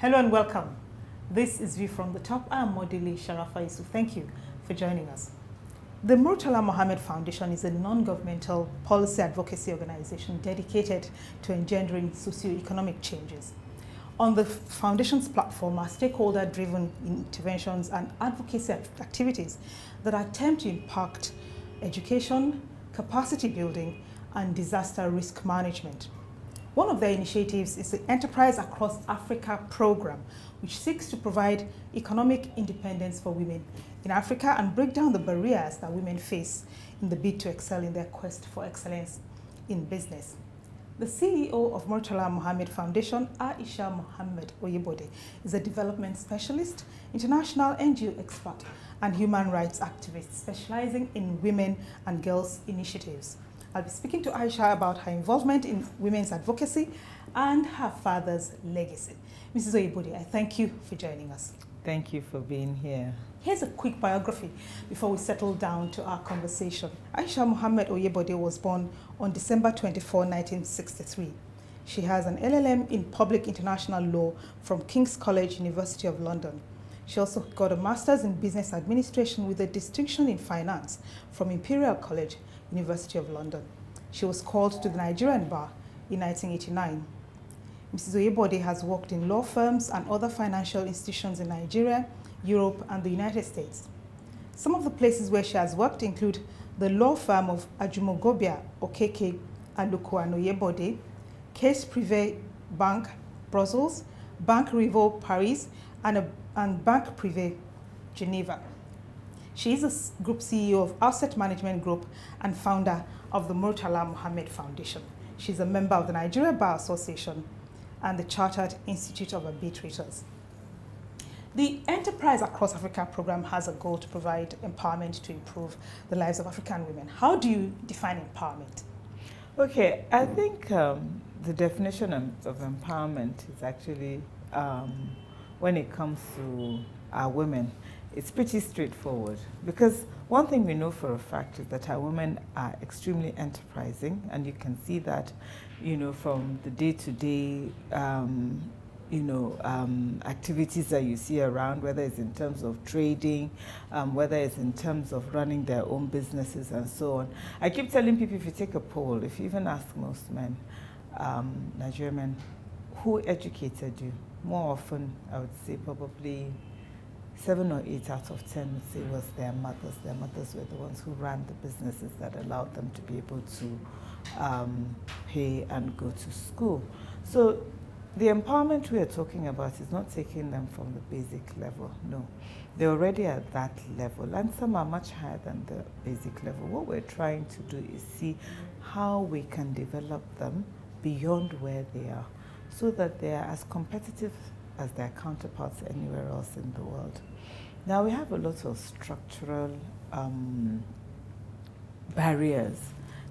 Hello and welcome. This is View from the Top. I am Modele Sharafa Yusuf. Thank you for joining us. The Murtala Muhammed Foundation is a non-governmental policy advocacy organization dedicated to engendering socio-economic changes. On the foundation's platform are stakeholder-driven interventions and advocacy activities that attempt to impact education, capacity building, and disaster risk management. One of their initiatives is the Enterprise Across Africa program, which seeks to provide economic independence for women in Africa and break down the barriers that women face in the bid to excel in their quest for excellence in business. The CEO of Murtala Muhammed Foundation, Aisha Muhammed Oyebode, is a development specialist, international NGO expert, and human rights activist specializing in women and girls initiatives. I'll be speaking to Aisha about her involvement in women's advocacy and her father's legacy. Mrs. Oyebode, I thank you for joining us. Thank you for being here. Here's a quick biography before we settle down to our conversation. Aisha Muhammed Oyebode was born on December 24, 1963. She has an LLM in Public International Law from King's College, University of London. She also got a master's in Business Administration with a distinction in Finance from Imperial College, University of London. She was called to the Nigerian bar in 1989. Mrs. Oyebode has worked in law firms and other financial institutions in Nigeria, Europe, and the United States. Some of the places where she has worked include the law firm of Ajumogobia Okeke Aluko and Oyebode, Case Privé Bank Brussels, Bank Rivo Paris, and Bank Privé Geneva. She is a group CEO of Asset Management Group and founder of the Murtala Muhammed Foundation. She's a member of the Nigeria Bar Association and the Chartered Institute of Arbitrators. The Enterprise Across Africa program has a goal to provide empowerment to improve the lives of African women. How do you define empowerment? Okay, I think the definition of empowerment is actually, when it comes to our women, it's pretty straightforward, because one thing we know for a fact is that our women are extremely enterprising, and you can see that, from the day-to-day, activities that you see around, whether it's in terms of trading, whether it's in terms of running their own businesses and so on. I keep telling people, if you take a poll, if you even ask most men, Nigerian men, who educated you? More often, I would say probably 7 or 8 out of 10 would say it was their mothers. Their mothers were the ones who ran the businesses that allowed them to be able to pay and go to school. So the empowerment we are talking about is not taking them from the basic level, no. They're already at that level, and some are much higher than the basic level. What we're trying to do is see how we can develop them beyond where they are, so that they are as competitive as their counterparts anywhere else in the world. Now, we have a lot of structural barriers,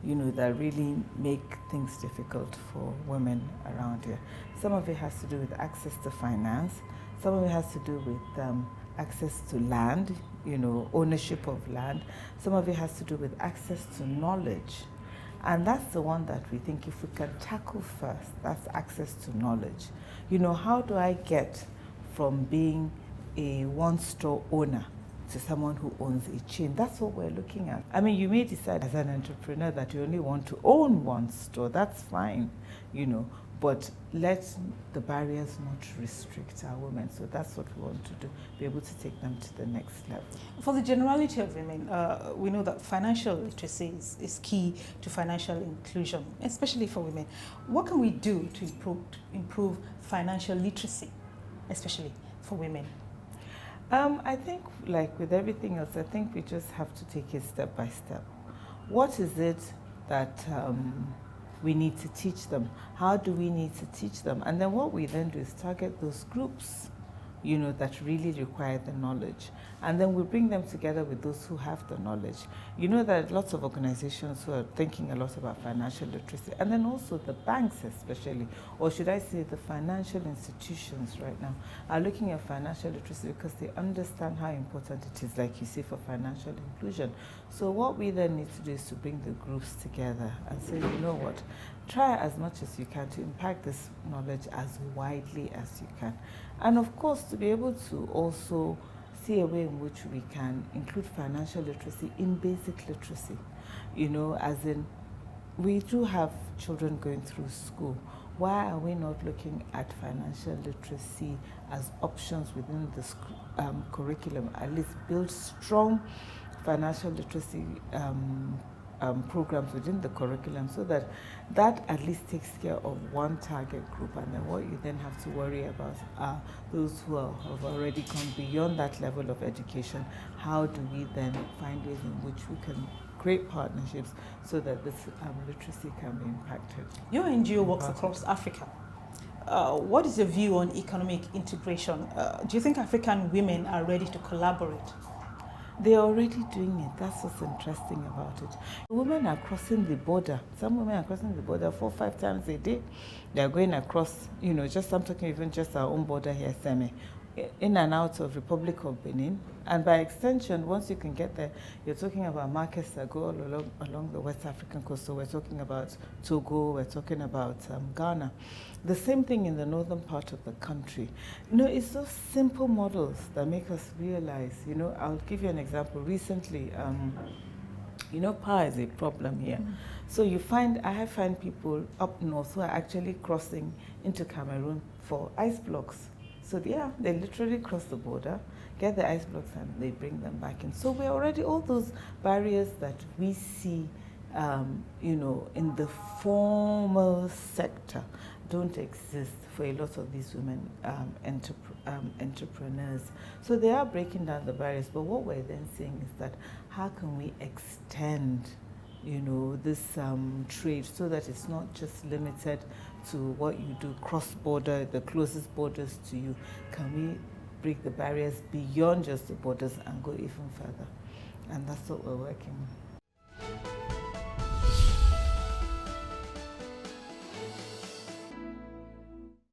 that really make things difficult for women around here. Some of it has to do with access to finance. Some of it has to do with access to land, ownership of land. Some of it has to do with access to knowledge. And that's the one that we think if we can tackle first, that's access to knowledge. How do I get from being a one-store owner to someone who owns a chain? That's what we're looking at. I mean, you may decide as an entrepreneur that you only want to own one store. That's fine, but let the barriers not restrict our women. So that's what we want to do, be able to take them to the next level. For the generality of women, we know that financial literacy is key to financial inclusion, especially for women. What can we do to improve financial literacy, especially for women? I think, like with everything else, I think we just have to take it step by step. What is it that we need to teach them? How do we need to teach them? And then what we then do is target those groups that really require the knowledge. And then we bring them together with those who have the knowledge. There are lots of organizations who are thinking a lot about financial literacy, and then also the banks especially, or should I say the financial institutions right now, are looking at financial literacy because they understand how important it is, like you say, for financial inclusion. So what we then need to do is to bring the groups together and say, you know what, try as much as you can to impact this knowledge as widely as you can. And of course, to be able to also see a way in which we can include financial literacy in basic literacy. As in, we do have children going through school. Why are we not looking at financial literacy as options within the curriculum? At least build strong financial literacy programs within the curriculum, so that at least takes care of one target group, and then what you then have to worry about are those who have already gone beyond that level of education. How do we then find ways in which we can create partnerships so that this literacy can be impacted? Your NGO works across Africa. What is your view on economic integration? Do you think African women are ready to collaborate? They're already doing it. That's what's interesting about it. Women are crossing the border. Some women are crossing the border 4 or 5 times a day. They're going across, I'm talking even just our own border here, Seme, in and out of Republic of Benin. And by extension, once you can get there, you're talking about markets that go all along the West African coast. So we're talking about Togo, we're talking about Ghana. The same thing in the northern part of the country. It's those simple models that make us realize, I'll give you an example. Recently, power is a problem here. Mm-hmm. So I find people up north who are actually crossing into Cameroon for ice blocks. So they literally cross the border, get the ice blocks, and they bring them back in. So we're already, all those barriers that we see, in the formal sector don't exist for a lot of these women entrepreneurs. So they are breaking down the barriers, but what we're then saying is that how can we extend this trade so that it's not just limited to what you do cross-border, the closest borders to you? Can we break the barriers beyond just the borders and go even further? And that's what we're working on.